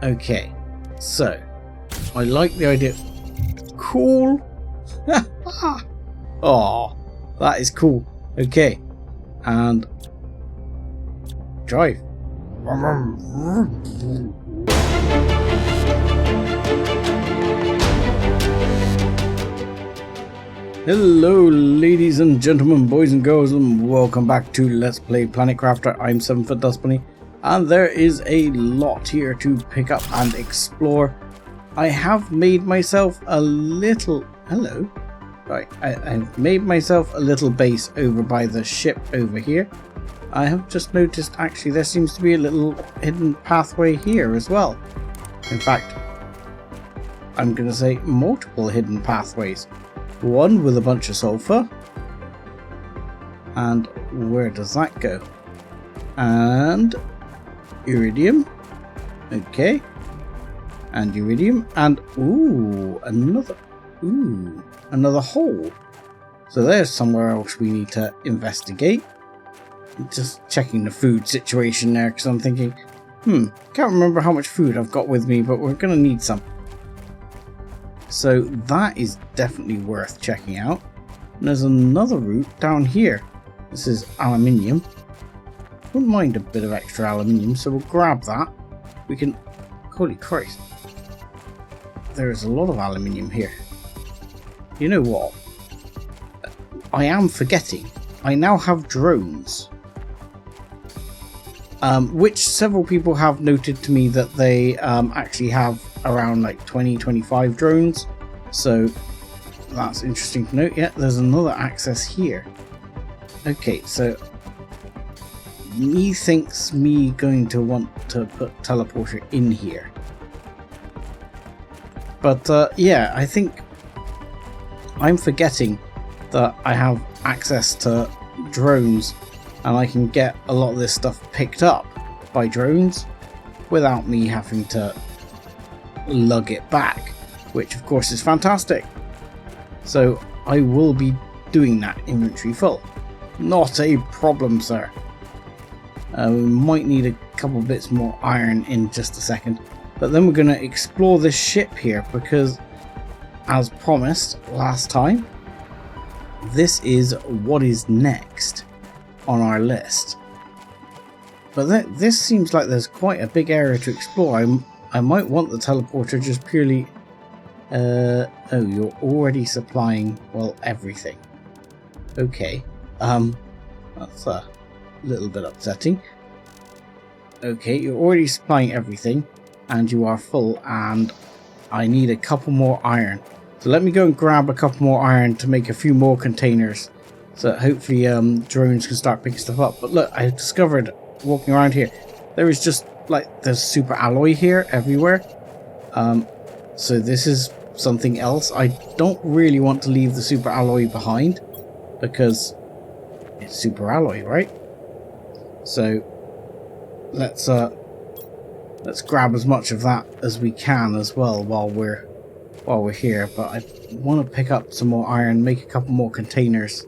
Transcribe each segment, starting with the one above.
Okay, so I like the idea. Cool. Oh, that is cool. Okay, and drive. Hello ladies and gentlemen, boys and girls, and welcome back to Let's Play Planet Crafter. I'm 7foot Dust Bunny, and there is a lot here to pick up and explore. I have made myself a little... Hello. Right, I've made myself a little base over by the ship over here. I have just noticed actually there seems to be a little hidden pathway here as well. In fact, I'm going to say multiple hidden pathways. One with a bunch of sulfur. And where does that go? And iridium. Okay. And iridium. And another hole. So there's somewhere else we need to investigate. Just checking the food situation there because I'm thinking, can't remember how much food I've got with me, but we're going to need some. So that is definitely worth checking out. And there's another route down here. This is aluminium. Wouldn't mind a bit of extra aluminium, so we'll grab that. We can... Holy Christ. There is a lot of aluminium here. You know what? I am forgetting. I now have drones. Which several people have noted to me that they actually have around like 20-25 drones, so that's interesting to note. Yeah, there's another access here. Okay, so methinks me going to want to put teleporter in here, but yeah, I think I'm forgetting that I have access to drones and I can get a lot of this stuff picked up by drones without me having to lug it back, which of course is fantastic. So I will be doing that inventory full. Not a problem, sir. We might need a couple bits more iron in just a second, but then we're going to explore this ship here because, as promised last time, this is what is next on our list. But this seems like there's quite a big area to explore. I might want the teleporter just purely... oh, you're already supplying, well, everything. Okay. That's a little bit upsetting. Okay, you're already supplying everything, and you are full, and I need a couple more iron. So let me go and grab a couple more iron to make a few more containers, so that hopefully drones can start picking stuff up. But look, I discovered, walking around here, there is just, like, there's super alloy here everywhere. So this is something else. I don't really want to leave the super alloy behind, because it's super alloy, right? So let's grab as much of that as we can as well while we're here. But I want to pick up some more iron, make a couple more containers.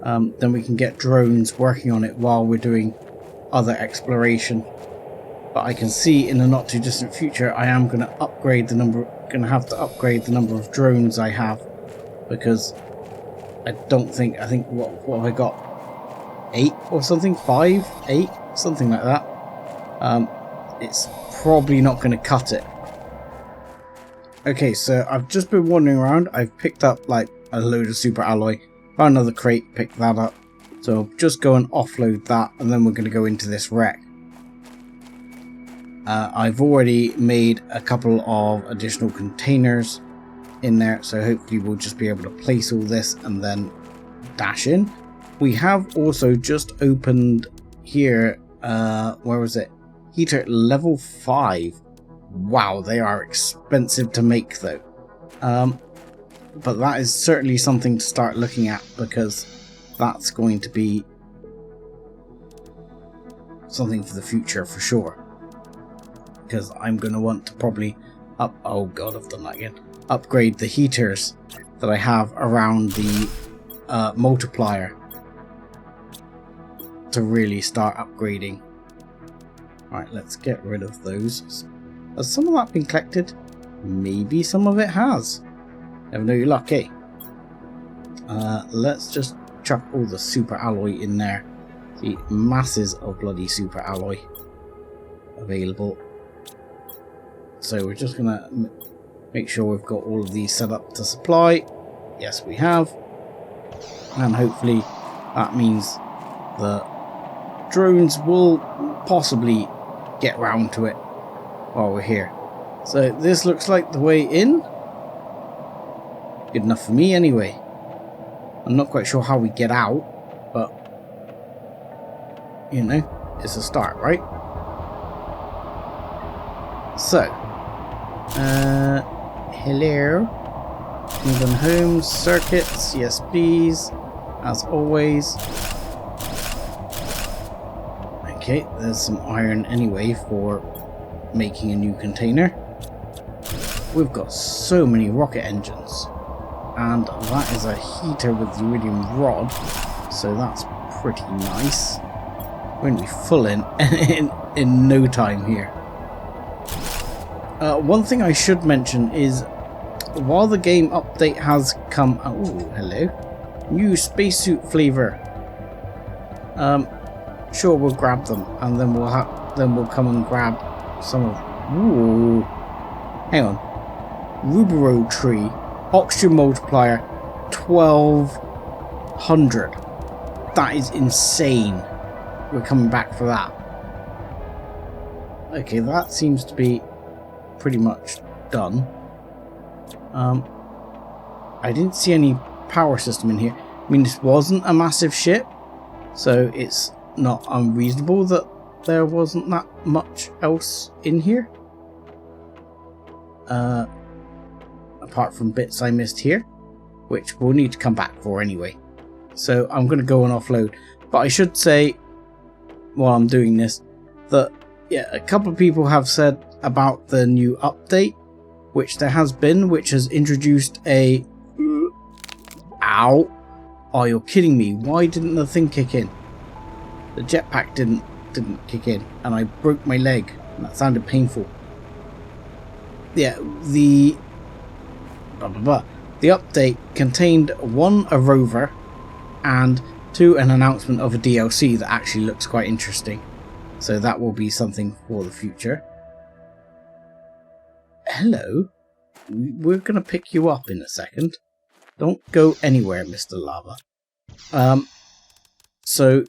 Then we can get drones working on it while we're doing other exploration. But I can see in the not too distant future I am going to have to upgrade the number of drones I have, because I think what have I got, 8 or something, 5, 8, something like that. It's probably not going to cut it. Okay, so I've just been wandering around. I've picked up like a load of super alloy, found another crate, picked that up. So I'll just go and offload that, and then we're going to go into this wreck. I've already made a couple of additional containers in there, so hopefully we'll just be able to place all this and then dash in. We have also just opened here, where was it? Heater level 5. Wow, they are expensive to make though. But that is certainly something to start looking at, because that's going to be something for the future for sure. Because I'm going to want to probably oh god, I've done that again. Upgrade the heaters that I have around the multiplier to really start upgrading. Alright, let's get rid of those. Has some of that been collected? Maybe some of it has. Never know your luck, eh? Let's just chuck all the super alloy in there. The masses of bloody super alloy available. So we're just gonna make sure we've got all of these set up to supply. Yes, we have. And hopefully that means the drones will possibly get round to it while we're here. So this looks like the way in. Good enough for me anyway. I'm not quite sure how we get out, but you know, it's a start, right? So, hello. Kingdom Homes, circuits, yes please, as always. Okay, there's some iron anyway for making a new container. We've got so many rocket engines, and that is a heater with the iridium rod, so that's pretty nice. We're going to be full in no time here. One thing I should mention is, while the game update has come... Oh, hello. New spacesuit flavor. Sure, we'll grab them, and then we'll come and grab some of... Ooh. Hang on. Rubero tree. Oxygen multiplier. 1200. That is insane. We're coming back for that. Okay, that seems to be pretty much done. I didn't see any power system in here. I mean, this wasn't a massive ship, so it's not unreasonable that there wasn't that much else in here. Apart from bits I missed here, which we'll need to come back for anyway. So I'm going to go and offload. But I should say, while I'm doing this, that yeah, a couple of people have said about the new update, which there has been, which has introduced a... Ow! Oh, you're kidding me. Why didn't the thing kick in? The jetpack didn't kick in, and I broke my leg, and that sounded painful. Yeah, the update contained 1, a rover, and 2, an announcement of a DLC that actually looks quite interesting. So that will be something for the future. Hello. We're going to pick you up in a second. Don't go anywhere, Mr. Lava. So,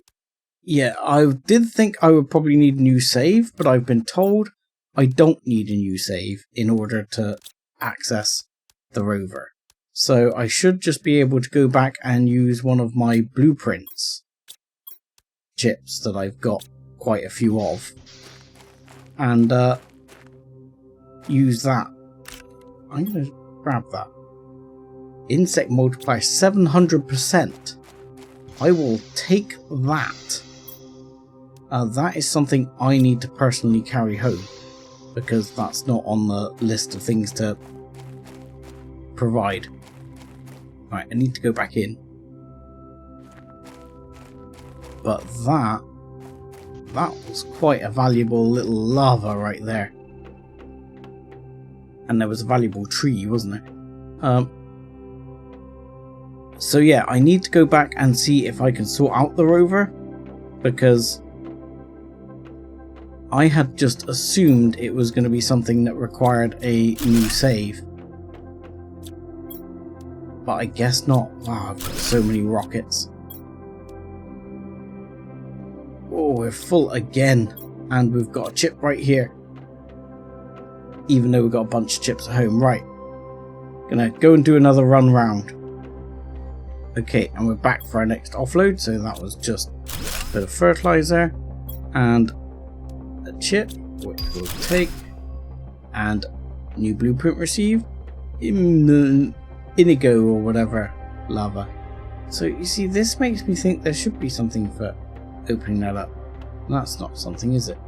yeah, I did think I would probably need a new save, but I've been told I don't need a new save in order to access the rover. So I should just be able to go back and use one of my blueprints chips that I've got quite a few of, and use that. I'm going to grab that. Insect multiplier 700%. I will take that. That is something I need to personally carry home, because that's not on the list of things to provide. Right, I need to go back in. But that was quite a valuable little lava right there. And there was a valuable tree, wasn't there? So yeah, I need to go back and see if I can sort out the rover, because I had just assumed it was going to be something that required a new save. But I guess not. Wow, I've got so many rockets. Oh, we're full again. And we've got a chip right here. Even though we've got a bunch of chips at home. Right. Gonna go and do another run round. Okay, and we're back for our next offload. So that was just a bit of fertilizer and a chip, which we'll take. And new blueprint received. Inigo or whatever lava. So you see, this makes me think there should be something for opening that up. That's not something, is it?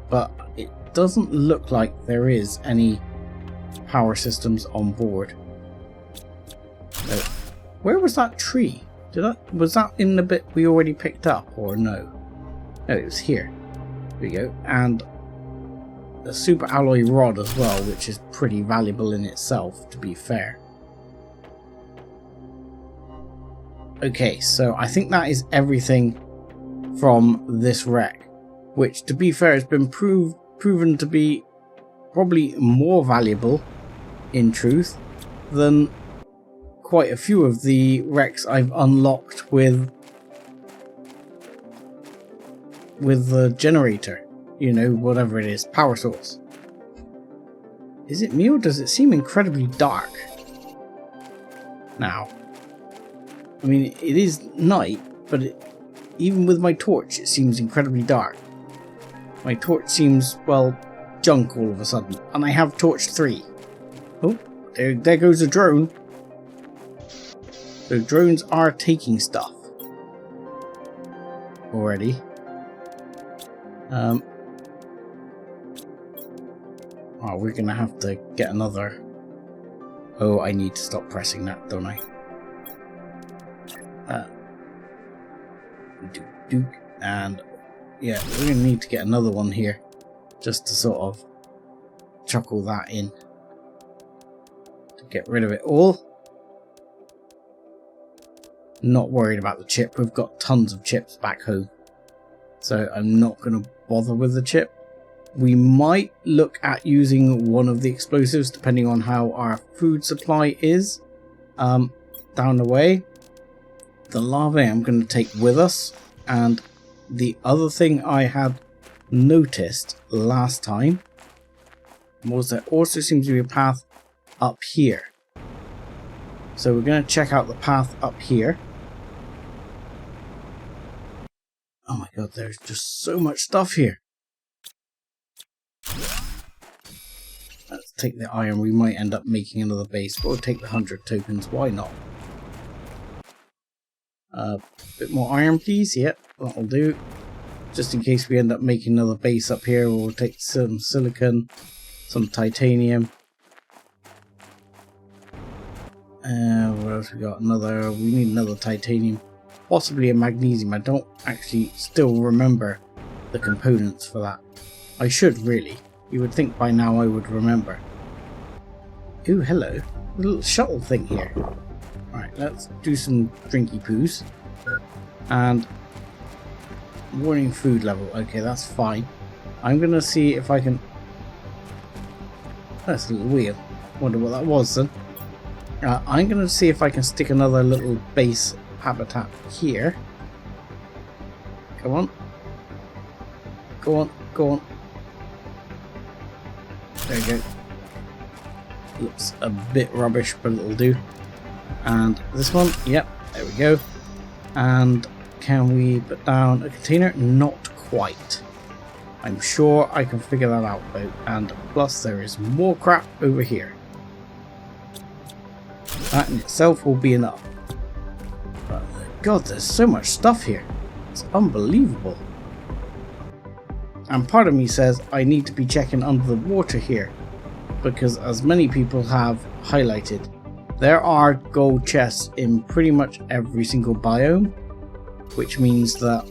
But it doesn't look like there is any power systems on board. So, where was that tree? Was that in the bit we already picked up, or no? No, it was here. There we go. And a super alloy rod as well, which is pretty valuable in itself, to be fair. Okay, so I think that is everything from this wreck, which, to be fair, has been proven to be probably more valuable, in truth, than quite a few of the wrecks I've unlocked with the generator. You know, whatever it is, power source. Is it me, or does it seem incredibly dark now? I mean, it is night, but even with my torch, it seems incredibly dark. My torch seems, well, junk all of a sudden. And I have torch 3. Oh, there goes a drone. So drones are taking stuff already. Oh, we're gonna have to get another. Oh, I need to stop pressing that, don't I? And yeah, we're gonna need to get another one here, just to sort of chuck all that in to get rid of it all. Not worried about the chip. We've got tons of chips back home, so I'm not gonna bother with the chip. We might look at using one of the explosives depending on how our food supply is down the way. The lava I'm going to take with us, and the other thing I had noticed last time was there also seems to be a path up here. So we're going to check out the path up here. Oh my god, there's just so much stuff here. Let's take the iron. We might end up making another base, but we'll take the 100 tokens. Why not? A bit more iron, please. Yep, that'll do. Just in case we end up making another base up here, we'll take some silicon, some titanium. What else we got? We need another titanium. Possibly a magnesium. I don't actually still remember the components for that. I should really. You would think by now I would remember. Ooh, hello. A little shuttle thing here. Alright, let's do some drinky poos. And warning food level. Okay, that's fine. I'm gonna see if I can... That's a little wheel. Wonder what that was then. I'm gonna see if I can stick another little base habitat here. Come on. Go on, go on. There you go. Looks a bit rubbish, but it'll do. And this one, yep, there we go. And can we put down a container? Not quite. I'm sure I can figure that out though. And plus there is more crap over here. That in itself will be enough. But god, there's so much stuff here. It's unbelievable. And part of me says I need to be checking under the water here, because as many people have highlighted, there are gold chests in pretty much every single biome, which means that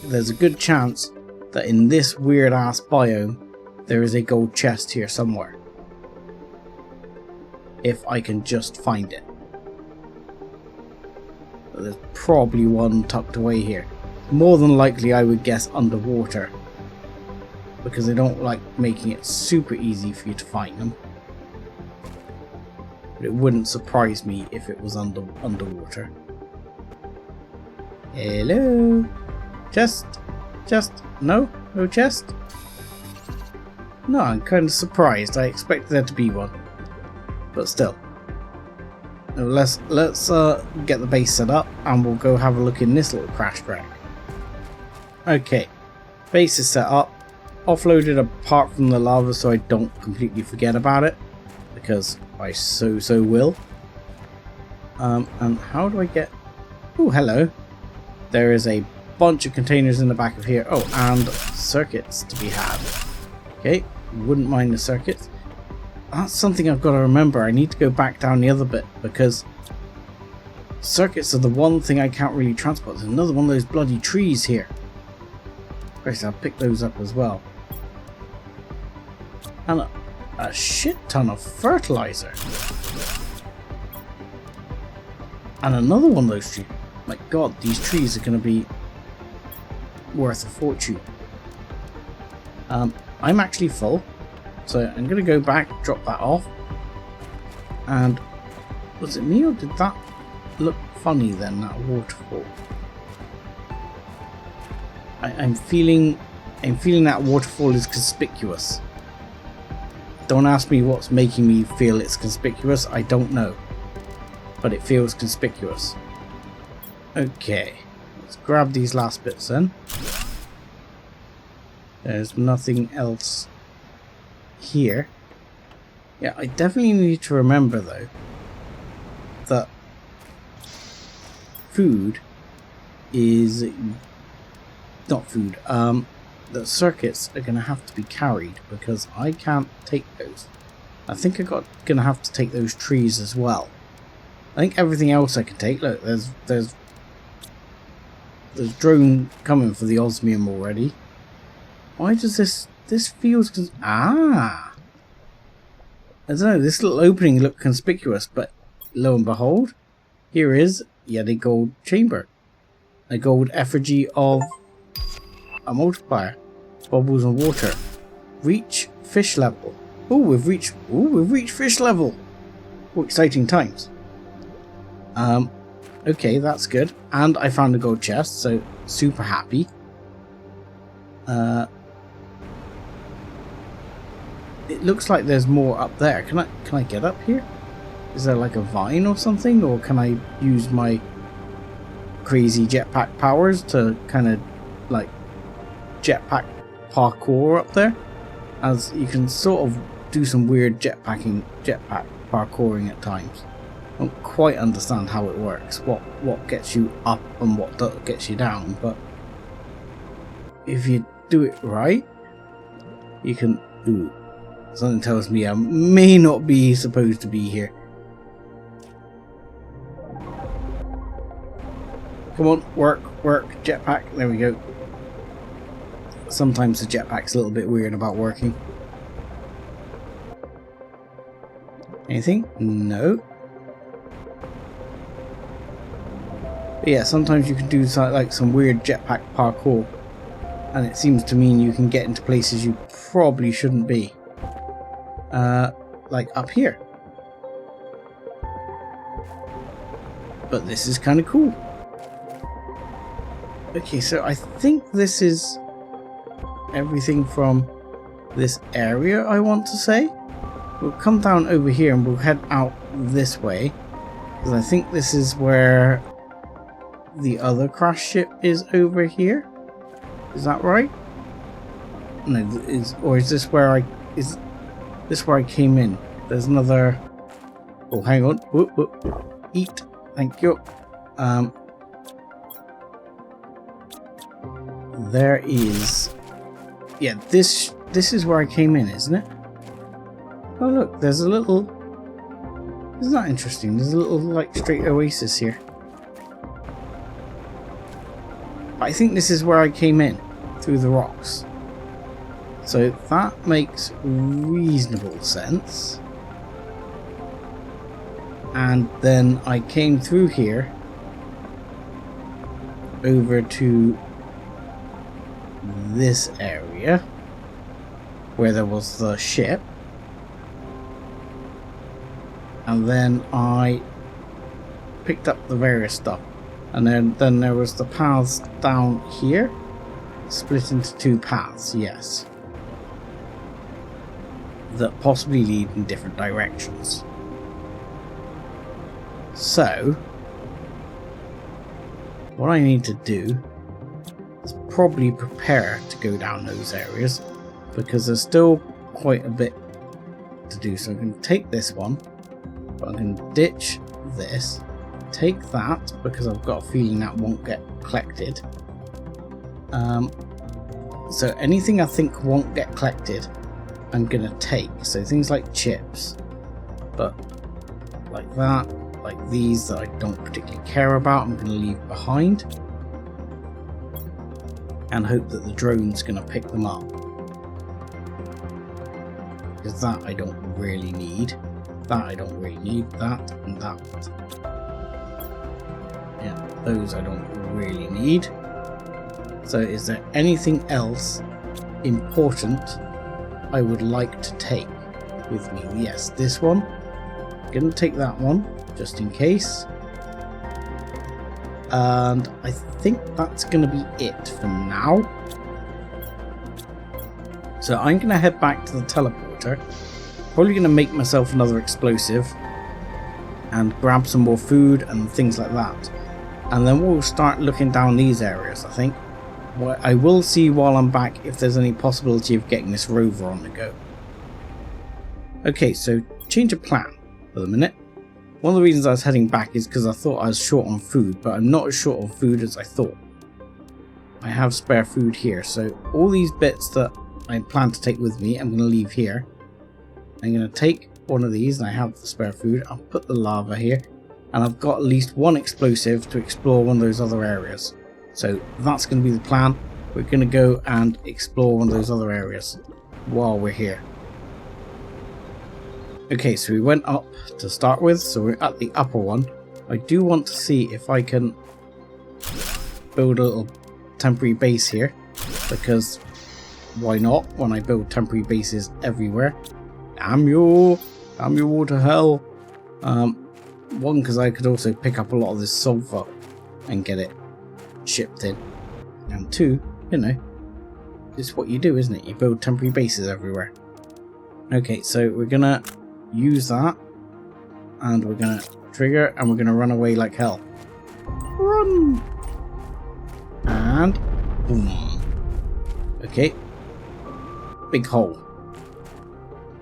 there's a good chance that in this weird ass biome there is a gold chest here somewhere, if I can just find it. But there's probably one tucked away here. More than likely I would guess underwater, because they don't like making it super easy for you to find them. But it wouldn't surprise me if it was underwater. Hello? Chest? No chest? No, I'm kind of surprised. I expected there to be one. But still. Let's get the base set up and we'll go have a look in this little crash wreck. Okay, base is set up, offloaded apart from the lava so I don't completely forget about it, because I so will. And how do I get... Oh, hello. There is a bunch of containers in the back of here. Oh, and circuits to be had. Okay, wouldn't mind the circuits. That's something I've got to remember. I need to go back down the other bit, because circuits are the one thing I can't really transport. There's another one of those bloody trees here. I'll pick those up as well. And a shit ton of fertilizer. And another one of those trees. My god, these trees are going to be worth a fortune. I'm actually full, so I'm going to go back, drop that off. And was it me, or did that look funny then, that waterfall? I'm feeling that waterfall is conspicuous. Don't ask me what's making me feel it's conspicuous, I don't know. But it feels conspicuous. Okay, let's grab these last bits then. There's nothing else here. Yeah, I definitely need to remember though that food is not food. The circuits are going to have to be carried because I can't take those. I think I'm going to have to take those trees as well. I think everything else I can take. Look, there's drone coming for the osmium already. Why does this feels I don't know, this little opening looked conspicuous, but lo and behold, here is yet a gold chamber. A gold effigy of a multiplier. Bubbles and water. Reach fish level. We've reached fish level. Oh, exciting times. Okay, that's good. And I found a gold chest, so super happy. It looks like there's more up there. Can I get up here? Is there like a vine or something, or can I use my crazy jetpack powers to kind of like jetpack parkour up there? As you can sort of do some weird jetpack parkouring at times. I don't quite understand how it works, what gets you up and what gets you down, but if you do it right, you can. Ooh, something tells me I may not be supposed to be here. Come on, work, jetpack. There we go. Sometimes the jetpack's a little bit weird about working. Anything? No. But yeah, sometimes you can do like some weird jetpack parkour, and it seems to mean you can get into places you probably shouldn't be. Like up here. But this is kind of cool. Okay, so I think this is everything from this area, I want to say. We'll come down over here and we'll head out this way, because I think this is where the other crash ship is over here. Is that right? No, is this where I came in? There's another. Oh, hang on. Whoop. Eat. Thank you. There is. Yeah, this is where I came in, isn't it? Oh look, there's a little. Isn't that interesting? There's a little like straight oasis here. I think this is where I came in through the rocks. So that makes reasonable sense. And then I came through here over to this area where there was the ship. And then I picked up the various stuff. And then there was the paths down here. Split into two paths, yes. That possibly lead in different directions. So, what I need to do is probably prepare to go down those areas, because there's still quite a bit to do. So I'm going to take this one, but I'm going to ditch this, take that, because I've got a feeling that won't get collected. So anything I think won't get collected, I'm going to take. So things like chips, but like that, like these that I don't particularly care about, I'm going to leave behind. And hope that the drone's going to pick them up. because that I don't really need. That I don't really need. That and that. Yeah, those I don't really need. So is there anything else important I would like to take with me? Yes, this one. I'm going to take that one just in case. And I think that's going to be it for now. So I'm going to head back to the teleporter. Probably going to make myself another explosive and grab some more food and things like that. And then we'll start looking down these areas, I think. I will see while I'm back if there's any possibility of getting this rover on the go. Okay, so change of plan for the minute. One of the reasons I was heading back is because I thought I was short on food, but I'm not as short on food as I thought. I have spare food here, so all these bits that I plan to take with me, I'm going to leave here. I'm going to take one of these, and I have the spare food. I'll put the lava here, and I've got at least one explosive to explore one of those other areas. So that's going to be the plan. We're going to go and explore one of those other areas while we're here. Okay, so we went up to start with, so we're at the upper one. I do want to see if I can build a little temporary base here, because why not when I build temporary bases everywhere? Damn you to hell. One, because I could also pick up a lot of this sulfur and get it shipped in. And two, you know, it's what you do, isn't it? You build temporary bases everywhere. Okay, so we're gonna use that, and we're gonna trigger, and we're gonna run away like hell. Run! And boom. Okay, big hole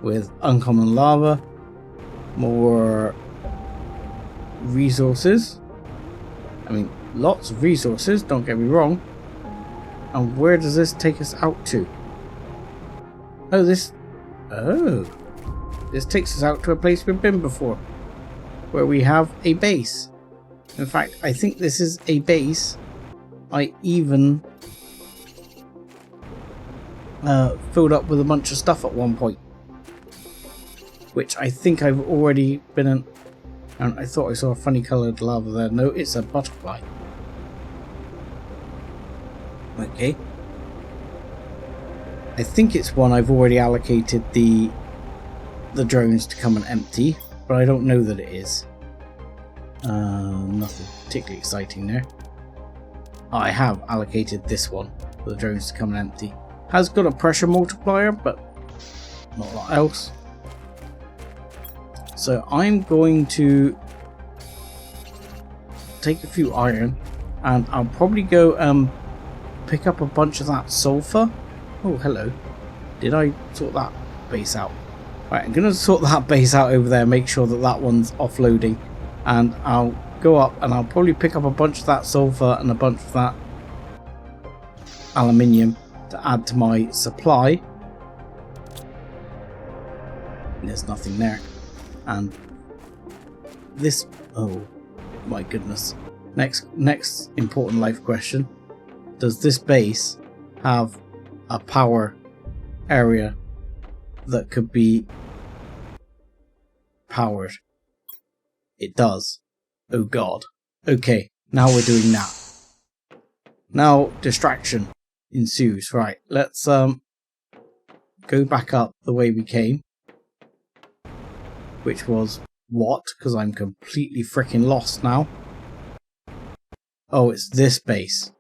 with uncommon lava, more resources. I mean, lots of resources, don't get me wrong. And where does this take us out to? Oh, this takes us out to a place we've been before, where we have a base. In fact, I think this is a base I even filled up with a bunch of stuff at one point, which I think I've already been in. And I thought I saw a funny coloured lava there. No, it's a butterfly. Okay. I think it's one I've already allocated the drones to come and empty, but I don't know that it is. Nothing particularly exciting there. I have allocated this one for the drones to come and empty. Has got a pressure multiplier, but not a lot else. So I'm going to take a few iron, and I'll probably go pick up a bunch of that sulfur. Oh, hello. Did I sort that base out? Right, I'm going to sort that base out over there, make sure that that one's offloading, and I'll go up and I'll probably pick up a bunch of that sulfur and a bunch of that aluminium to add to my supply. There's nothing there. And this, oh my goodness. Next important life question. Does this base have a power area that could be powered? It does. Oh god. Okay, now we're doing that. Now distraction ensues. Right, let's go back up the way we came, which was what? Because I'm completely freaking lost now. Oh, it's this base.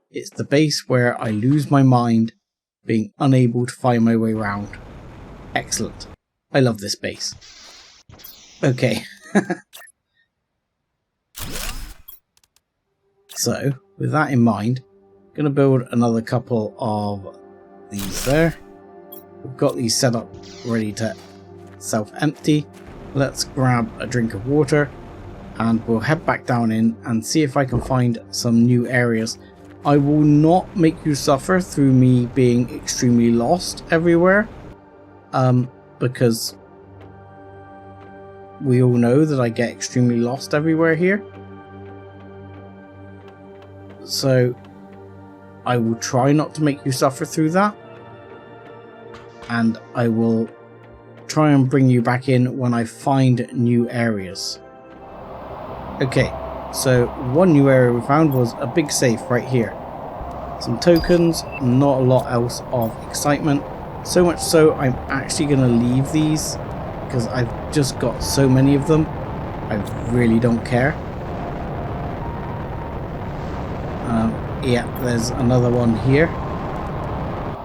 It's the base where I lose my mind, being unable to find my way around. Excellent. I love this base. Okay. So, with that in mind, I'm going to build another couple of these there. We've got these set up ready to self-empty. Let's grab a drink of water, and we'll head back down in and see if I can find some new areas. I will not make you suffer through me being extremely lost everywhere, because we all know that I get extremely lost everywhere here. So I will try not to make you suffer through that, and I will try and bring you back in when I find new areas. Okay, so one new area we found was a big safe right here. Some tokens, not a lot else of excitement. So much so I'm actually going to leave these because I've just got so many of them. I really don't care. Yeah, there's another one here.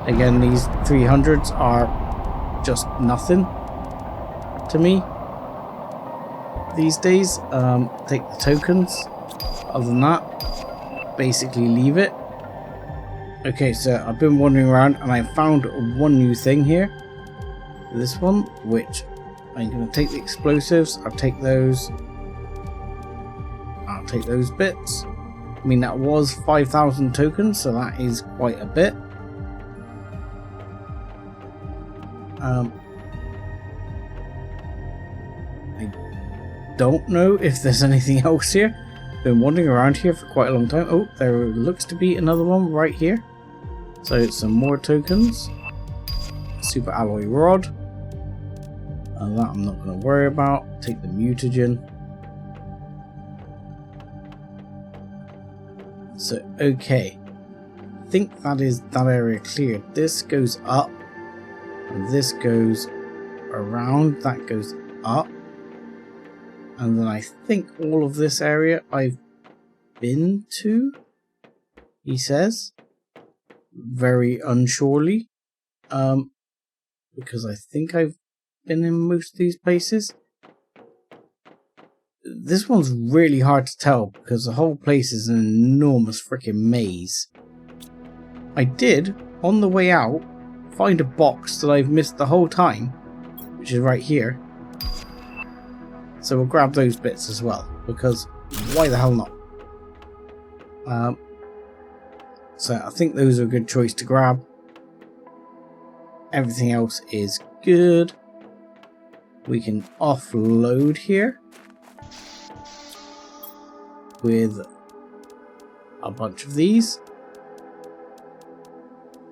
Again, these 300s are just nothing to me these days. Take the tokens. Other than that, basically leave it. Okay, so I've been wandering around and I found one new thing here. This one, which I'm going to take the explosives. I'll take those. I'll take those bits. I mean, that was 5,000 tokens, so that is quite a bit. I don't know if there's anything else here. Been wandering around here for quite a long time. Oh, there looks to be another one right here. So some more tokens. Super alloy rod. And that I'm not going to worry about. Take the mutagen. So, okay. I think that is that area cleared. This goes up. And this goes around. That goes up. And then I think all of this area I've been to, he says. Very unsurely. Because I think I've been in most of these places. This one's really hard to tell because the whole place is an enormous freaking maze. I did, on the way out, find a box that I've missed the whole time, which is right here. So we'll grab those bits as well, because why the hell not? So I think those are a good choice to grab. Everything else is good. We can offload here with a bunch of these.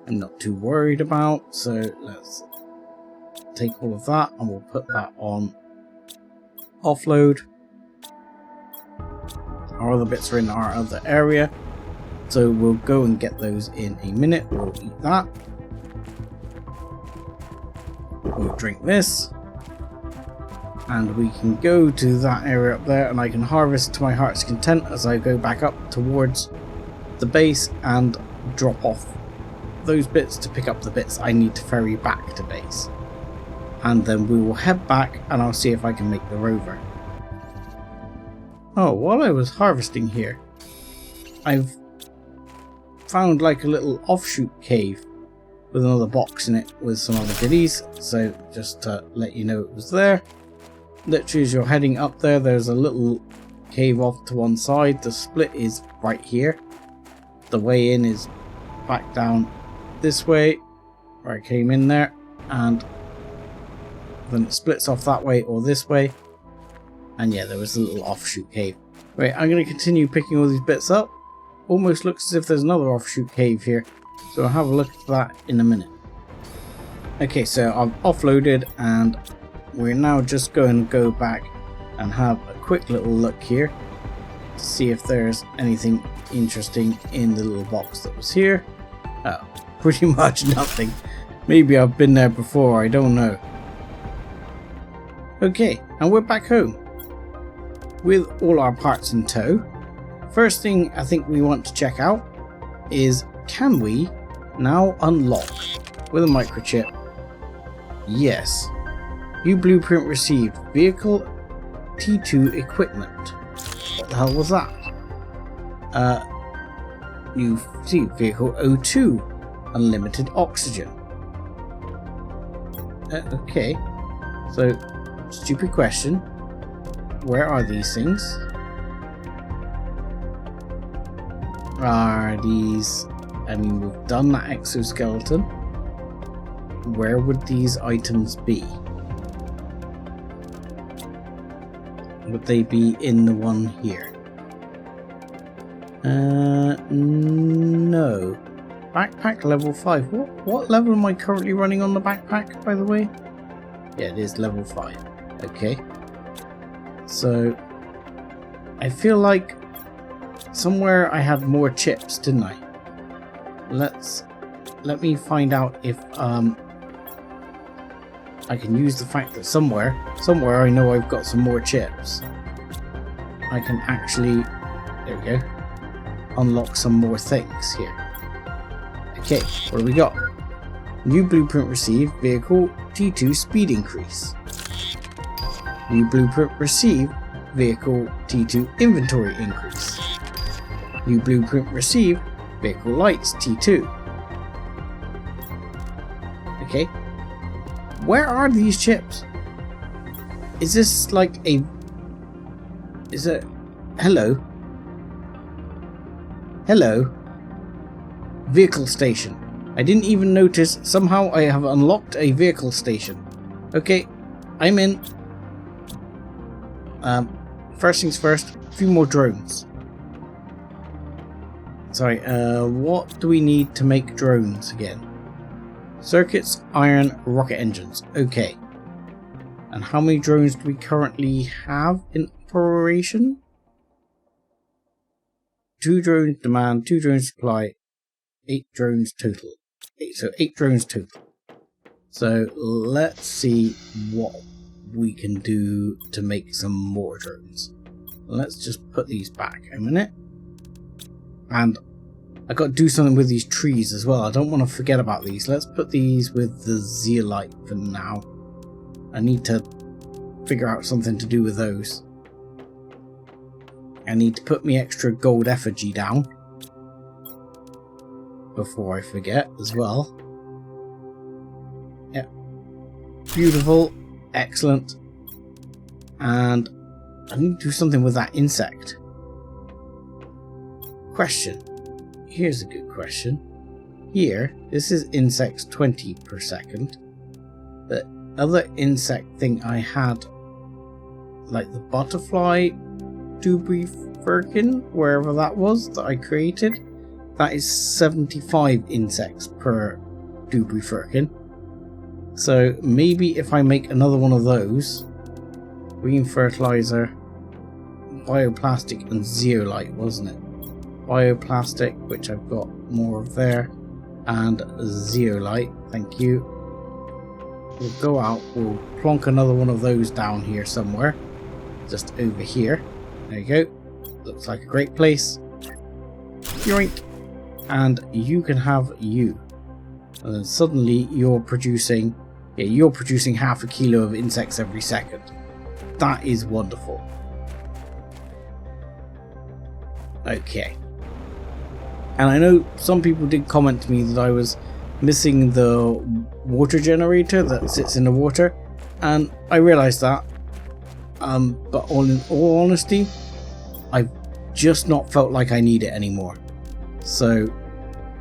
I'm not too worried about, so let's take all of that and we'll put that on offload. Our other bits are in our other area, so we'll go and get those in a minute. We'll eat that. We'll drink this. And we can go to that area up there and I can harvest to my heart's content as I go back up towards the base and drop off those bits to pick up the bits I need to ferry back to base. And then we will head back and I'll see if I can make the rover. Oh, while I was harvesting here, I've found like a little offshoot cave with another box in it with some other goodies. So just to let you know it was there. Literally as you're heading up there, there's a little cave off to one side. The split is right here. The way in is back down this way where I came in there, and then it splits off that way or this way. And yeah, there was a little offshoot cave. Right, I'm going to continue picking all these bits up. Almost looks as if there's another offshoot cave here, so I'll have a look at that in a minute. Okay, so I've offloaded and we're now just going to go back and have a quick little look here to see if there's anything interesting in the little box that was here. Oh, pretty much nothing. Maybe I've been there before, I don't know. Okay, and we're back home with all our parts in tow. First thing I think we want to check out is, can we now unlock with a microchip? Yes. New blueprint received. Vehicle T2 equipment. What the hell was that? New vehicle O2. Unlimited oxygen. Okay. So, stupid question. Where are these things? Are these... I mean, we've done that exoskeleton. Where would these items be? Would they be in the one here? No. Backpack level 5. What level am I currently running on the backpack, by the way? Yeah, it is level 5. Okay. So I feel like somewhere I had more chips, didn't I? Let me find out if I can use the fact that somewhere I know I've got some more chips. I can actually, there we go, unlock some more things here. Okay, what do we got? New blueprint received, vehicle T2 speed increase. New blueprint received, vehicle T2 inventory increase. New blueprint received, vehicle lights T2. Okay. Where are these chips? Is this like a... Is it... Hello? Hello? Vehicle station. I didn't even notice. Somehow I have unlocked a vehicle station. Okay, I'm in. First things first, a few more drones. Sorry, what do we need to make drones again? Circuits, iron, rocket engines. Okay. And how many drones do we currently have in operation? 2 drones demand, 2 drones supply, 8 drones total. So 8 drones total. So let's see what we can do to make some more drones. Let's just put these back a minute. And I got to do something with these trees as well. I don't want to forget about these. Let's put these with the zeolite for now. I need to figure out something to do with those. I need to put my extra gold effigy down before I forget as well. Yep. Beautiful. Excellent. And I need to do something with that insect. Question. Here's a good question. Here, this is insects 20 per second. The other insect thing I had, like the butterfly dubry firkin, wherever that was that I created, that is 75 insects per dubry firkin. So maybe if I make another one of those, green fertilizer, bioplastic and zeolite, wasn't it? Bioplastic, which I've got more of there, and zeolite, thank you. We'll go out, we'll plonk another one of those down here somewhere, just over here. There you go. Looks like a great place. Yoink! And you can have you. And then suddenly you're producing, you're producing half a kilo of insects every second. That is wonderful. Okay. And I know some people did comment to me that I was missing the water generator that sits in the water, and I realised that. But in all honesty, I've just not felt like I need it anymore. So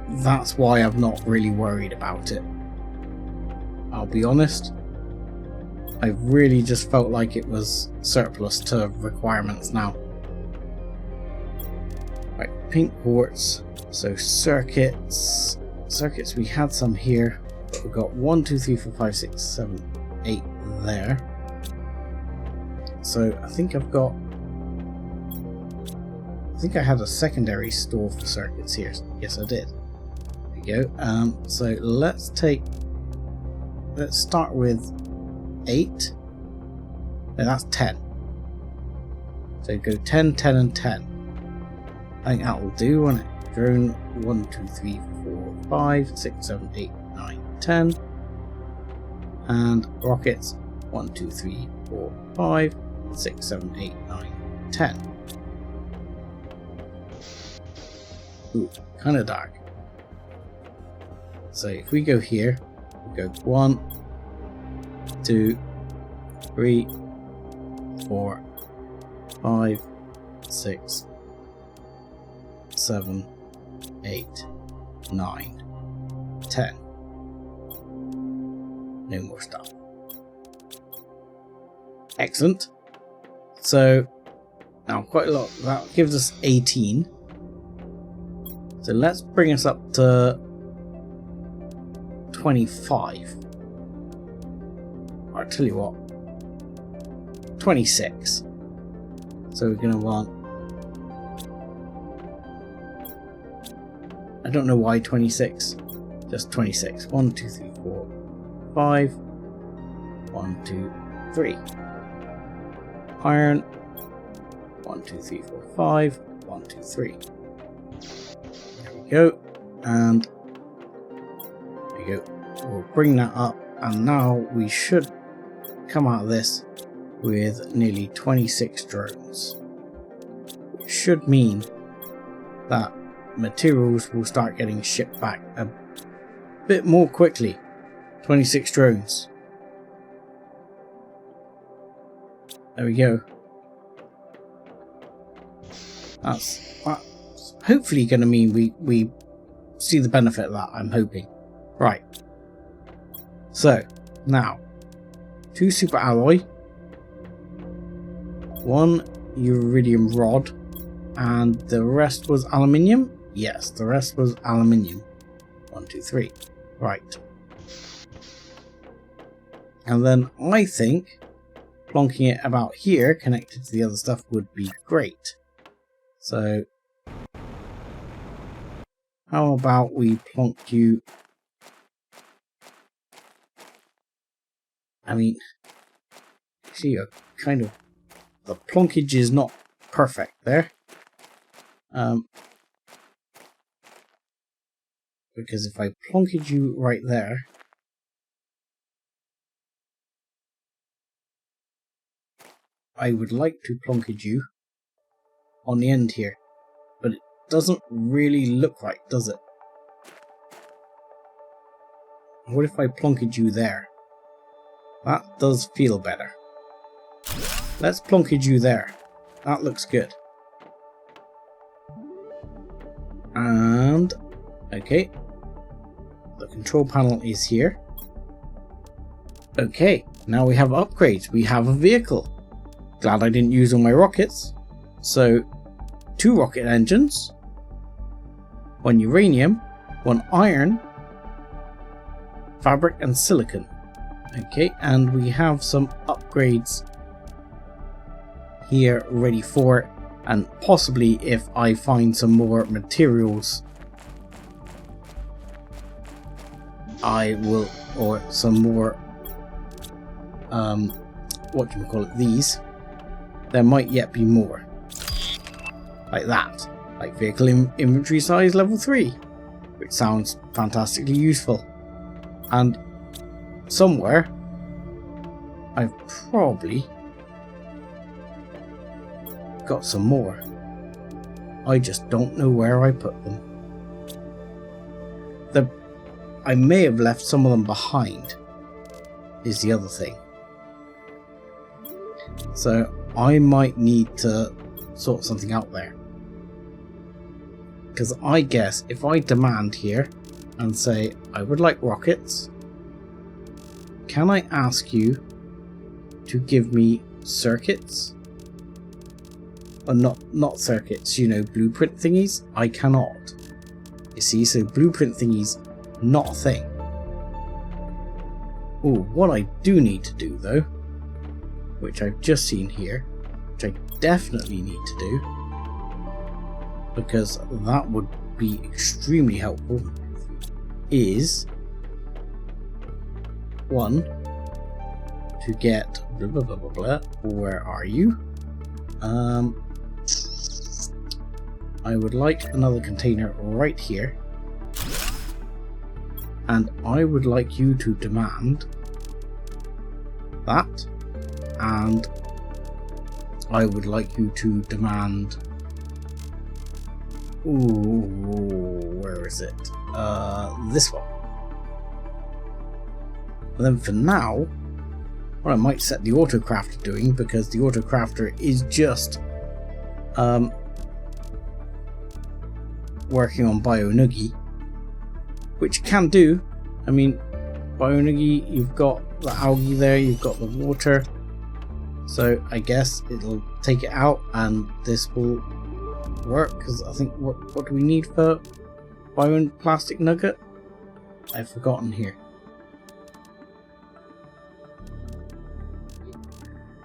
that's why I'm not really worried about it. I'll be honest. I really just felt like it was surplus to requirements now. Right, pink quartz. So circuits, we had some here, but we've got 1, 2, 3, 4, 5, 6, 7, 8 there. So I think I had a secondary store for circuits here. Yes, I did. There you go. So let's start with 8. No, that's 10. So go 10, 10, and 10. I think that will do, won't it? Drone 1, 2, 3, 4, 5, 6, 7, 8, 9, 10. And rockets 1, 2, 3, 4, 5, 6, 7, 8, 9, 10. Ooh, kind of dark. So if we go here, we go 1, 2, 3, 4, 5, 6, 7, 8, 9, 10. No more stuff. Excellent. So now quite a lot. That gives us 18. So let's bring us up to 25. Right, I'll tell you what. 26. So we're going to want... I don't know why 26. Just 26. 1, 2, 3, 4, 5. 1, 2, 3. Iron. 1, 2, 3, 4, 5. 1, 2, 3. There we go. And there we go. We'll bring that up, and now we should come out of this with nearly 26 drones. Which should mean that materials will start getting shipped back a bit more quickly. 26 drones. There we go. That's hopefully going to mean we see the benefit of that, I'm hoping. Right. So, now, 2 super alloy, 1 iridium rod, and the rest was aluminium? Yes, the rest was aluminium. 1, 2, 3. Right. And then I think plonking it about here, connected to the other stuff, would be great. So, how about we plonk you... I mean, see, you're kind of... The plonkage is not perfect there. Because if I plonkage you right there... I would like to plonkage you on the end here, but it doesn't really look right, does it? What if I plonkage you there? That does feel better. Let's plonkage you there. That looks good. And okay, the control panel is here. Okay, now we have upgrades. We have a vehicle. Glad I didn't use all my rockets. So, 2 rocket engines, 1 uranium, 1 iron, fabric and silicon. Okay, and we have some upgrades here ready for it, and possibly if I find some more materials, I will, or some more, what do you call it, these. There might yet be more. Like that. Like vehicle inventory size level 3. Which sounds fantastically useful. And somewhere I've probably got some more. I just don't know where I put them. I may have left some of them behind, is the other thing. So I might need to sort something out there. Because I guess if I demand here and say I would like rockets, can I ask you to give me circuits? Or not circuits, you know, blueprint thingies? I cannot. You see, so blueprint thingies, not a thing. Oh, what I do need to do though, which I've just seen here, which I definitely need to do, because that would be extremely helpful, is 1 to get blah blah blah blah blah. Where are you? I would like another container right here, and I would like you to demand that, and I would like you to demand, ooh, where is it? This one. And then for now, what I might set the autocrafter doing, because the autocrafter is just working on Bionoogie, which can do. I mean, Bionoogie, you've got the algae there, you've got the water, so I guess it'll take it out and this will work. Because I think, what do we need for bioplastic nugget? I've forgotten here.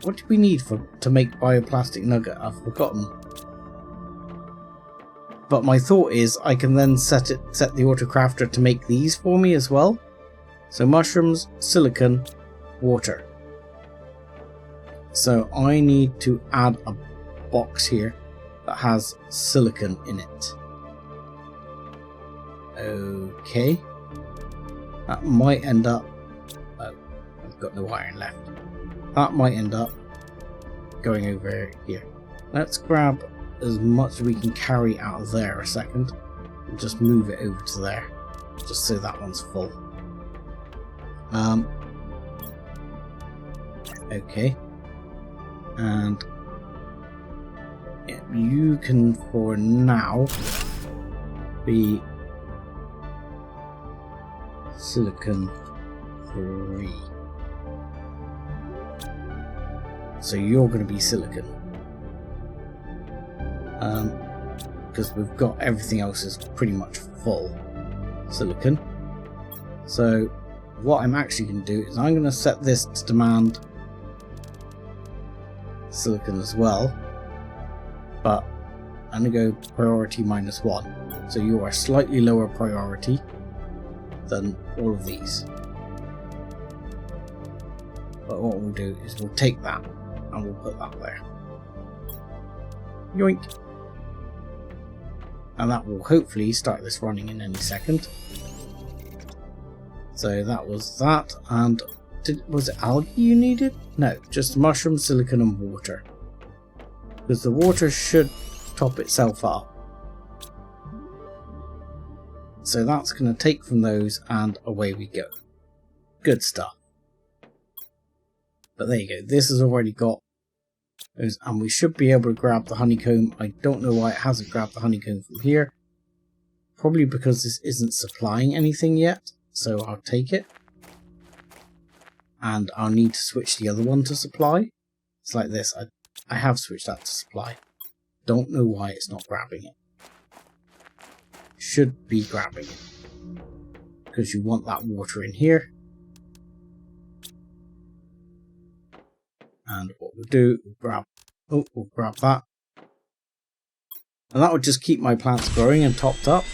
what do we need to make bioplastic nugget? I've forgotten. But my thought is I can then set the autocrafter to make these for me as well. So mushrooms, silicon, water. So I need to add a box here that has silicon in it. Okay. That might end up... oh, I've got no iron left. That might end up going over here. Let's grab as much as we can carry out of there a second. And just move it over to there. Just so that one's full. Okay. And you can for now be silicon 3. So you're going to be silicon. Because we've got everything else is pretty much full silicon. So what I'm actually going to do is I'm going to set this to demand silicon as well, but I'm going to go priority -1. So you are slightly lower priority than all of these. But what we'll do is we'll take that and we'll put that there. Yoink! And that will hopefully start this running in any second. So that was that, and was it algae you needed? No, just mushroom, silicon and water. Because the water should top itself up. So that's going to take from those and away we go. Good stuff. But there you go, this has already got those, and we should be able to grab the honeycomb. I don't know why it hasn't grabbed the honeycomb from here. Probably because this isn't supplying anything yet, so I'll take it. And I'll need to switch the other one to supply. It's like this, I have switched that to supply. Don't know why it's not grabbing it. Should be grabbing it. Because you want that water in here. And what we'll do, we'll grab that. And that will just keep my plants growing and topped up.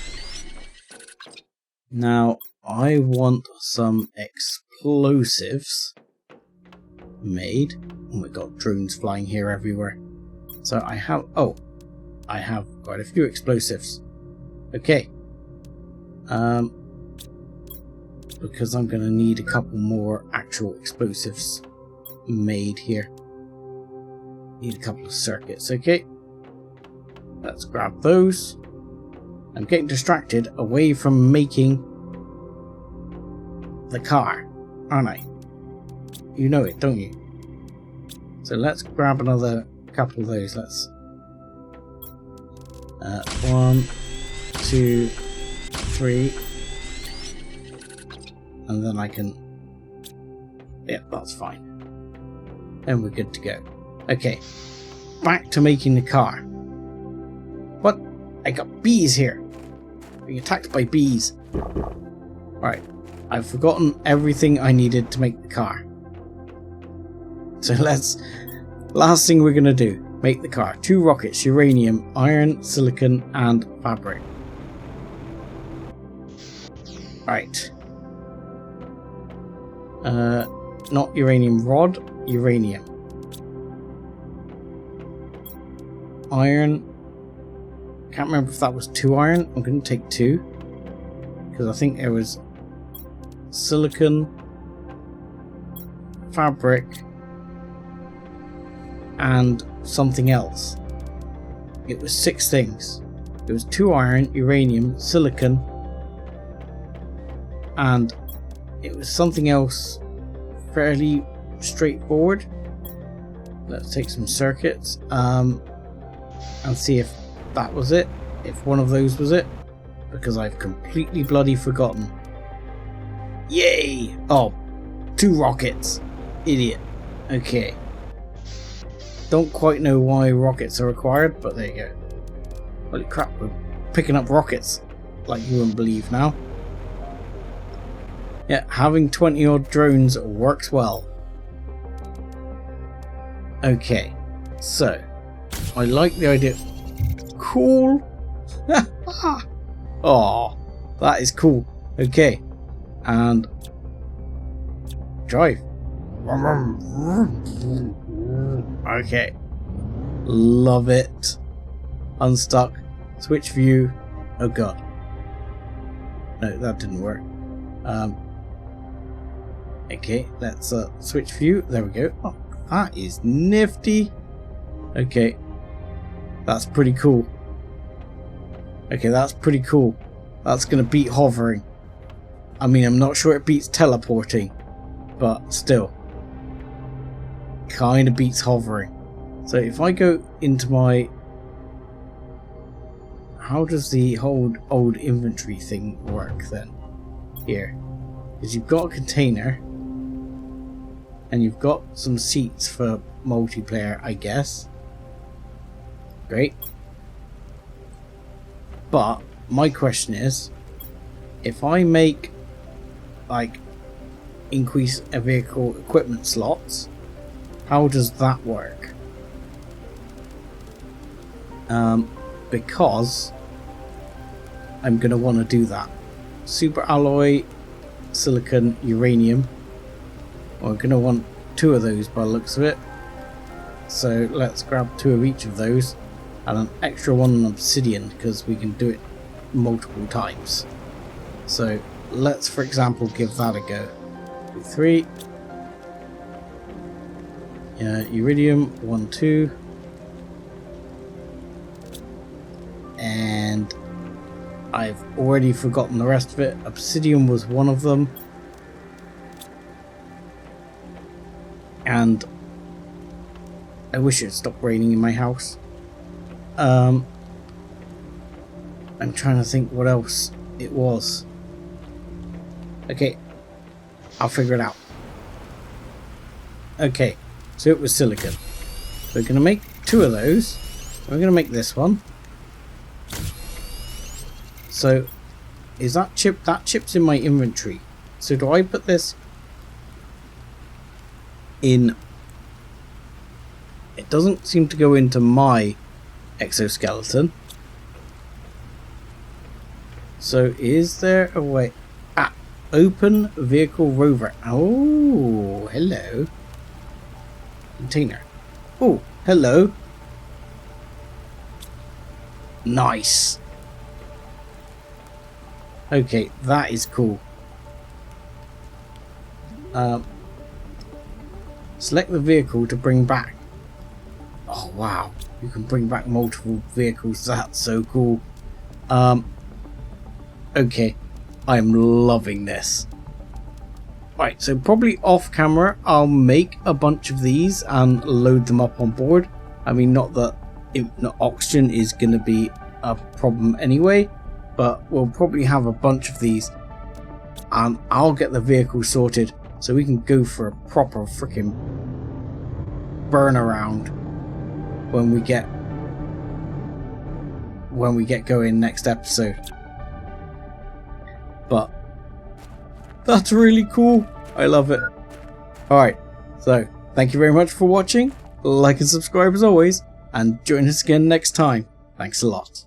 Now, I want some explosives made. Oh my god, drones flying here everywhere. So I have quite a few explosives. Okay. Because I'm going to need a couple more actual explosives made here. Need a couple of circuits. Okay. Let's grab those. I'm getting distracted away from making the car, aren't I? You know it, don't you? So let's grab another couple of those. Let's 1, 2, 3, and then I can, yeah, that's fine. And we're good to go. Okay, back to making the car. What? I got bees here. Being attacked by bees. Right, I've forgotten everything I needed to make the car. So last thing we're gonna do, make the car. 2 rockets, uranium, iron, silicon, and fabric. Right. Not uranium rod, uranium. Iron. Can't remember if that was 2 iron. I'm going to take 2. Because I think there was silicon, fabric, and something else. It was 6 things. It was 2 iron, uranium, silicon, and it was something else fairly straightforward. Let's take some circuits and see if that was it, if one of those was it, because I've completely bloody forgotten. Yay! Oh, 2 rockets. Idiot. Okay. Don't quite know why rockets are required, but there you go. Holy crap, we're picking up rockets like you wouldn't believe now. Yeah, having 20 odd drones works well. Okay, so I like the idea. Cool. Oh, that is cool. Okay, and drive. Okay, love it. Unstuck. Switch view. Oh god. No, that didn't work. Okay, let's switch view. There we go. Oh, that is nifty. Okay, that's pretty cool. Okay, that's pretty cool. That's gonna beat hovering. I mean, I'm not sure it beats teleporting, but still, kind of beats hovering. So if I go into my, how does the whole old inventory thing work then? Here, because you've got a container, and you've got some seats for multiplayer, I guess. Great. But my question is, if I make like increase a vehicle equipment slots, how does that work? Because I'm gonna want to do that. Super alloy, silicon, uranium. We're gonna want 2 of those by the looks of it. So let's grab 2 of each of those, and an extra one on obsidian because we can do it multiple times. So let's, for example, give that a go. 3. Iridium 1, 2. And I've already forgotten the rest of it. Obsidian was one of them. And I wish it stopped raining in my house. I'm trying to think what else it was. Okay, I'll figure it out. Okay, so it was silicon. We're going to make 2 of those. We're going to make this one. So, is that chip? That chip's in my inventory. So do I put this in? It doesn't seem to go into my exoskeleton. So is there a way? Ah, open vehicle rover. Oh, hello. Container. Oh, hello. Nice. Okay, that is cool. Select the vehicle to bring back. Oh wow, you can bring back multiple vehicles. That's so cool. Okay, I'm loving this. Right, so probably off camera I'll make a bunch of these and load them up on board. I mean, not that oxygen is going to be a problem anyway, but we'll probably have a bunch of these, and I'll get the vehicle sorted so we can go for a proper freaking burn around when we get going next episode. But that's really cool. I love it. Alright, so thank you very much for watching. Like and subscribe as always, and join us again next time. Thanks a lot.